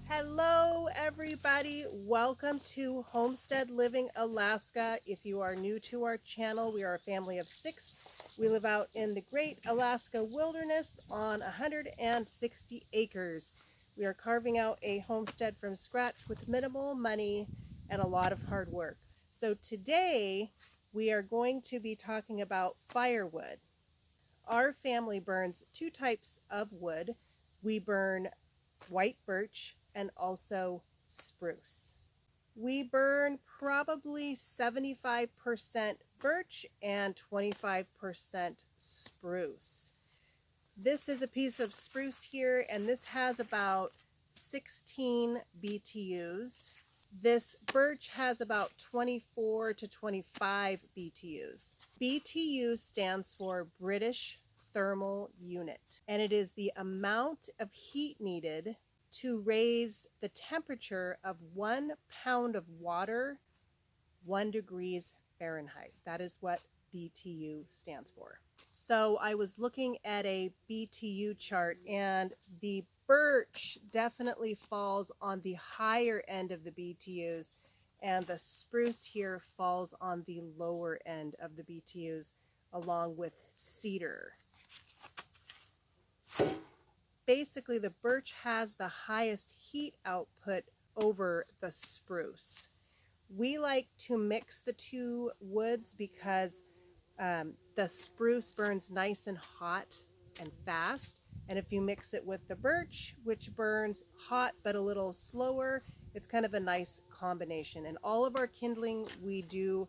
Hello everybody, welcome to Homestead Living Alaska. If you are new to our channel, we are a family of 6. We live out in the great Alaska wilderness on 160 acres. We are carving out a homestead from scratch with minimal money and a lot of hard work. So today we are going to be talking about firewood. Our family burns 2 types of wood. We burn white birch and also spruce. We burn probably 75% birch and 25% spruce. This is a piece of spruce here, and this has about 16 BTUs. This birch has about 24 to 25 BTUs. BTU stands for British Thermal Unit, and it is the amount of heat needed to raise the temperature of 1 pound of water 1 degrees Fahrenheit. That is what BTU stands for. So I was looking at a BTU chart, and the birch definitely falls on the higher end of the BTUs, and the spruce here falls on the lower end of the BTUs, along with cedar. Basically, the birch has the highest heat output over the spruce. We like to mix the 2 woods because the spruce burns nice and hot and fast, and if you mix it with the birch, which burns hot but a little slower, it's kind of a nice combination. And all of our kindling we do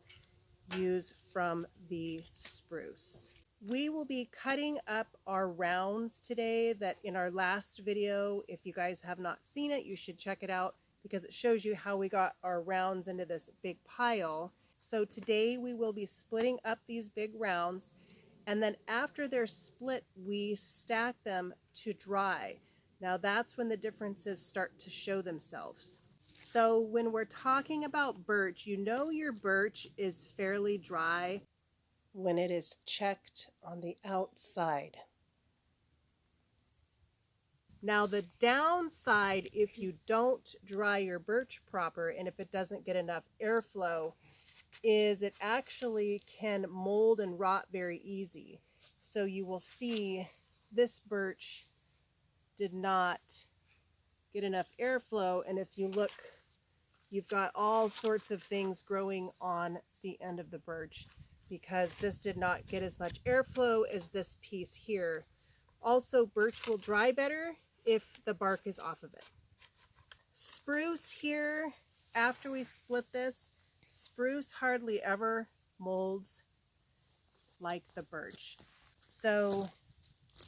use from the spruce. We will be cutting up our rounds today. That in our last video, if you guys have not seen it, you should check it out because it shows you how we got our rounds into this big pile. So today we will be splitting up these big rounds, and then after they're split, we stack them to dry. Now that's when the differences start to show themselves. So when we're talking about birch, you know your birch is fairly dry when it is checked on the outside. Now the downside, if you don't dry your birch proper and if it doesn't get enough airflow, is it actually can mold and rot very easy. So you will see this birch did not get enough airflow, and if you look, you've got all sorts of things growing on the end of the birch because this did not get as much airflow as this piece here. Also, birch will dry better if the bark is off of it. Spruce here, after we split this, spruce hardly ever molds like the birch. So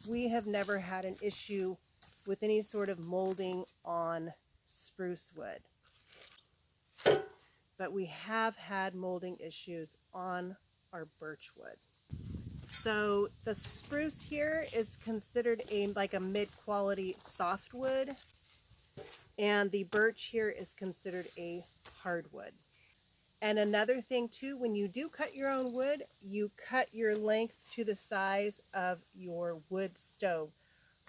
we have never had an issue with any sort of molding on spruce wood. But we have had molding issues on our birch wood. So the spruce here is considered like a mid-quality softwood, and the birch here is considered a hardwood. And another thing too, when you do cut your own wood, you cut your length to the size of your wood stove.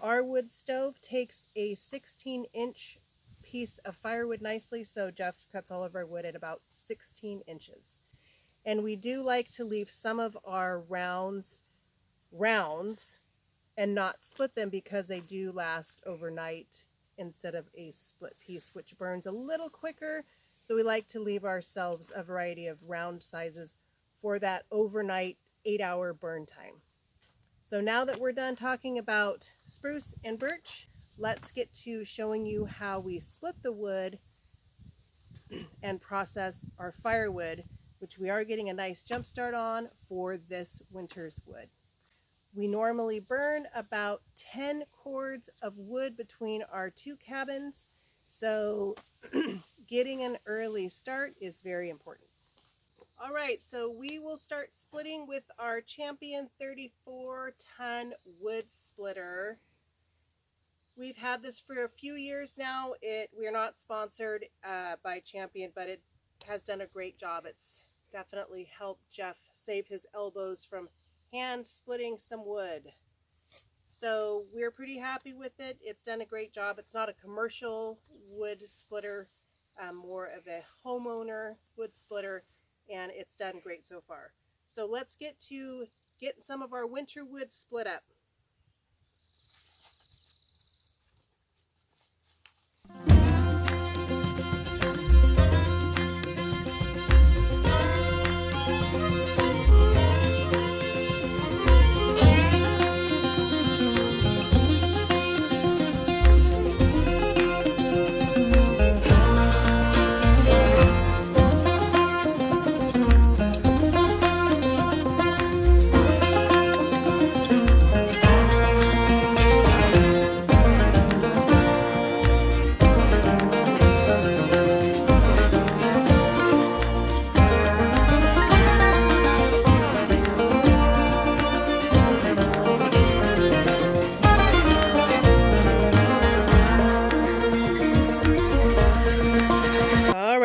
Our wood stove takes a 16-inch piece of firewood nicely, so Jeff cuts all of our wood at about 16 inches. And we do like to leave some of our rounds and not split them because they do last overnight instead of a split piece, which burns a little quicker. So we like to leave ourselves a variety of round sizes for that overnight 8-hour burn time. So now that we're done talking about spruce and birch, let's get to showing you how we split the wood and process our firewood, which we are getting a nice jump start on for this winter's wood. We normally burn about 10 cords of wood between our 2 cabins, so getting an early start is very important. All right, so we will start splitting with our Champion 34-ton wood splitter. We've had this for a few years now. We're not sponsored by Champion, but it has done a great job. It's definitely helped Jeff save his elbows from hand splitting some wood. So we're pretty happy with it. It's done a great job. It's not a commercial wood splitter, more of a homeowner wood splitter, and it's done great so far. So let's get to getting some of our winter wood split up.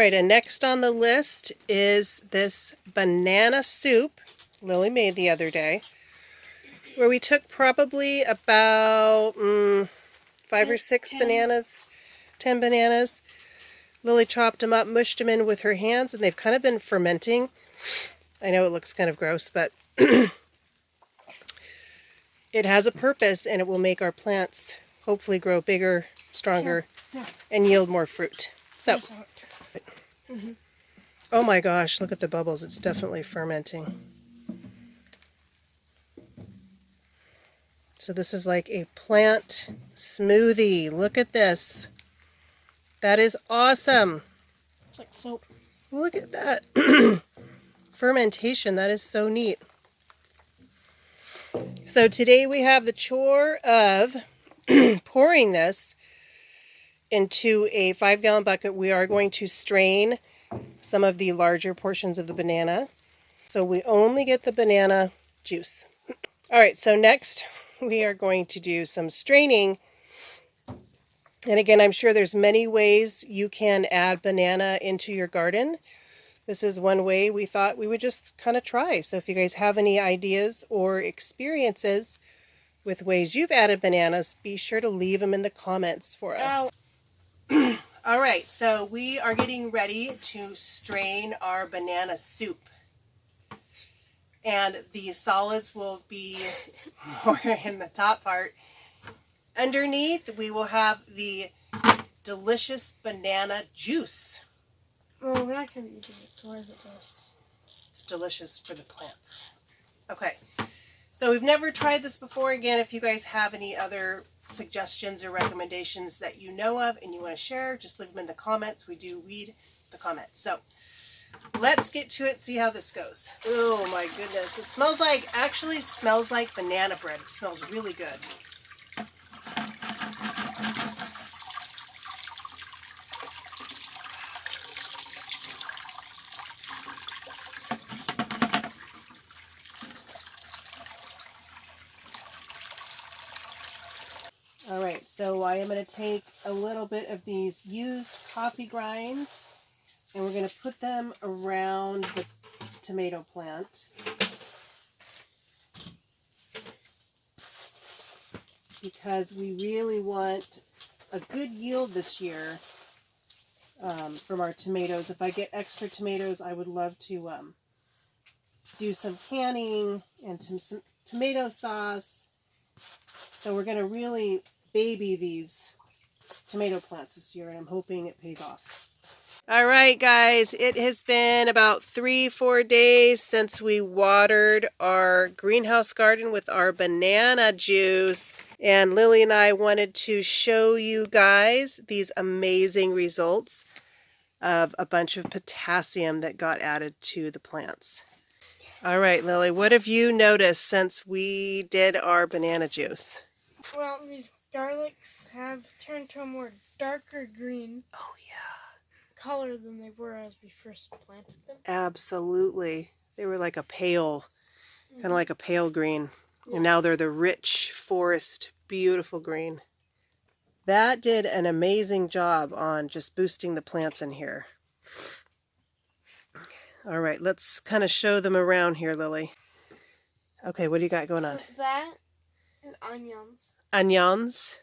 And next on the list is this banana soup Lily made the other day, where we took probably about 5 or 6 bananas, 10 bananas. Lily chopped them up, mushed them in with her hands, and they've kind of been fermenting. I know it looks kind of gross, but it has a purpose, and it will make our plants hopefully grow bigger, stronger, and yield more fruit. So. Oh my gosh, look at the bubbles. It's definitely fermenting. So this is like a plant smoothie. Look at this. That is awesome. It's like soap. Look at that. Fermentation. That is so neat. So today we have the chore of pouring this into a 5-gallon bucket. We are going to strain some of the larger portions of the banana. So we only get the banana juice. All right, so next we are going to do some straining. And again, I'm sure there's many ways you can add banana into your garden. This is one way we thought we would just kind of try. So if you guys have any ideas or experiences with ways you've added bananas, be sure to leave them in the comments for us. All right, so we are getting ready to strain our banana soup. And the solids will be more in the top part. Underneath, we will have the delicious banana juice. Well, we're not going to be eating it, so why is it delicious? It's delicious for the plants. Okay, so we've never tried this before. Again, if you guys have any other suggestions or recommendations that you know of and you want to share, just leave them in the comments. We do read the comments. So let's get to it, see how this goes. Oh my goodness. It smells like, actually smells like banana bread. It smells really good. All right, so I am going to take a little bit of these used coffee grinds and we're going to put them around the tomato plant. Because we really want a good yield this year from our tomatoes. If I get extra tomatoes, I would love to do some canning and some tomato sauce. So we're going to really baby these tomato plants this year, and I'm hoping it pays off. All right, guys, it has been about 3-4 days since we watered our greenhouse garden with our banana juice. And Lily and I wanted to show you guys these amazing results of a bunch of potassium that got added to the plants. All right, Lily, what have you noticed since we did our banana juice? Well, these garlics have turned to a more darker green. Oh, yeah. Color than they were as we first planted them. Absolutely. They were like a pale, kind of like a pale green. Yeah. And now they're the rich forest, beautiful green. That did an amazing job on just boosting the plants in here. All right, let's kind of show them around here, Lily. Okay, what do you got going on? That And onions. Onions.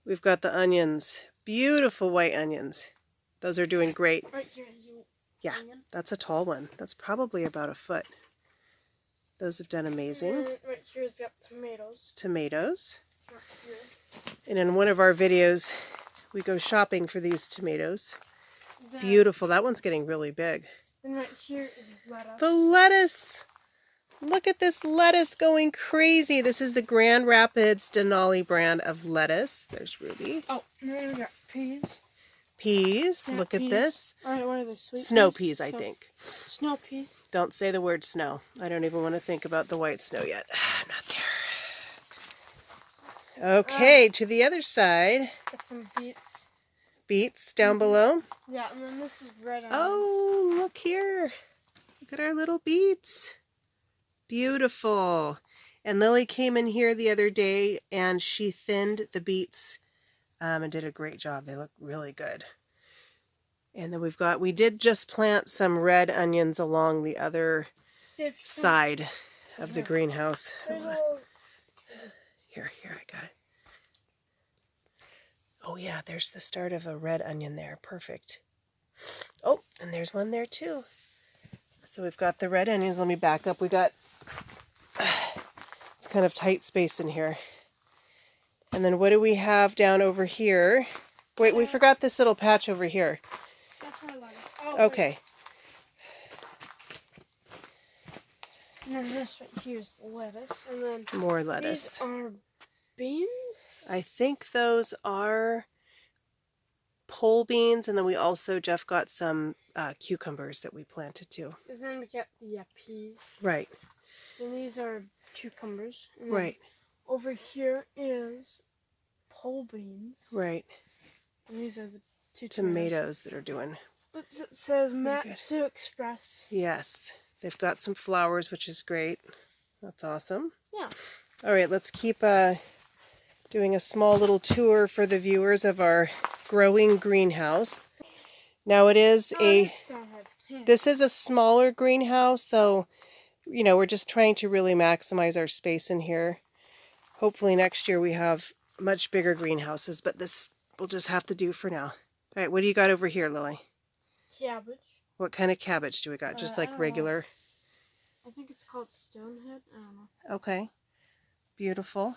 We've got the onions. Beautiful white onions. Those are doing great. Right here, you. Yeah, Onion. that's a tall one. That's probably about a foot. Those have done amazing. And right here's got tomatoes. Tomatoes. Right here. And in one of our videos, we go shopping for these tomatoes. Then, Beautiful. That one's getting really big. And right here is lettuce. The lettuce. Look at this lettuce going crazy. This is the Grand Rapids Denali brand of lettuce. There's Ruby. Oh, and then we got peas. Peas. Snap Look at peas. this. What are they? Sweet Snow peas, I think. Snow peas. Don't say the word snow. I don't even want to think about the white snow yet. I'm not there. Okay, to the other side. Got some beets. Beets down below. Yeah, and then this is red onions. Oh, look here. Look at our little beets. Beautiful. And Lily came in here the other day and she thinned the beets and did a great job. They look really good. And then we did just plant some red onions along the other side of the greenhouse. Here, I got it. Oh yeah, there's the start of a red onion there. Perfect. Oh, and there's one there too. So we've got the red onions. Let me back up. It's kind of tight space in here. And then what do we have down over here? Wait, we forgot this little patch over here. That's my lettuce. Oh, okay. Wait. And then this right here is lettuce. And then More lettuce. These are beans? I think those are pole beans. And then we also, Jeff got some cucumbers that we planted too. And then we got the peas. Right. And these are cucumbers. And right. Over here is pole beans. Right. And these are the two tomatoes that are doing. It says Matsu Express. Yes. They've got some flowers, which is great. That's awesome. Yeah. All right, let's keep doing a small little tour for the viewers of our growing greenhouse. Now it is this is a smaller greenhouse, so you know, we're just trying to really maximize our space in here. Hopefully next year we have much bigger greenhouses, but this will just have to do for now. All right, what do you got over here, Lily? Cabbage. What kind of cabbage do we got? Just like regular? I think it's called Stonehead. I don't know. Okay. Beautiful.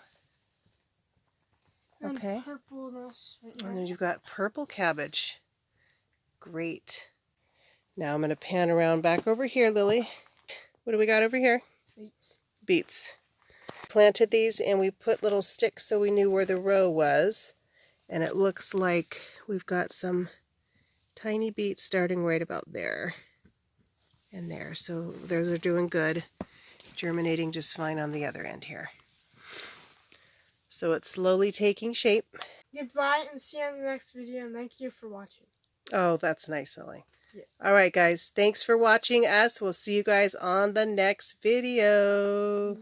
And okay. Purpleness right here. And then you've got purple cabbage. Great. Now I'm going to pan around back over here, Lily. What do we got over here? Beets. Beets. Planted these and we put little sticks so we knew where the row was. And it looks like we've got some tiny beets starting right about there and there. So those are doing good. Germinating just fine on the other end here. So it's slowly taking shape. Goodbye and see you in the next video, and thank you for watching. Oh, that's nice, Lily. Yeah. All right, guys. Thanks for watching us. We'll see you guys on the next video.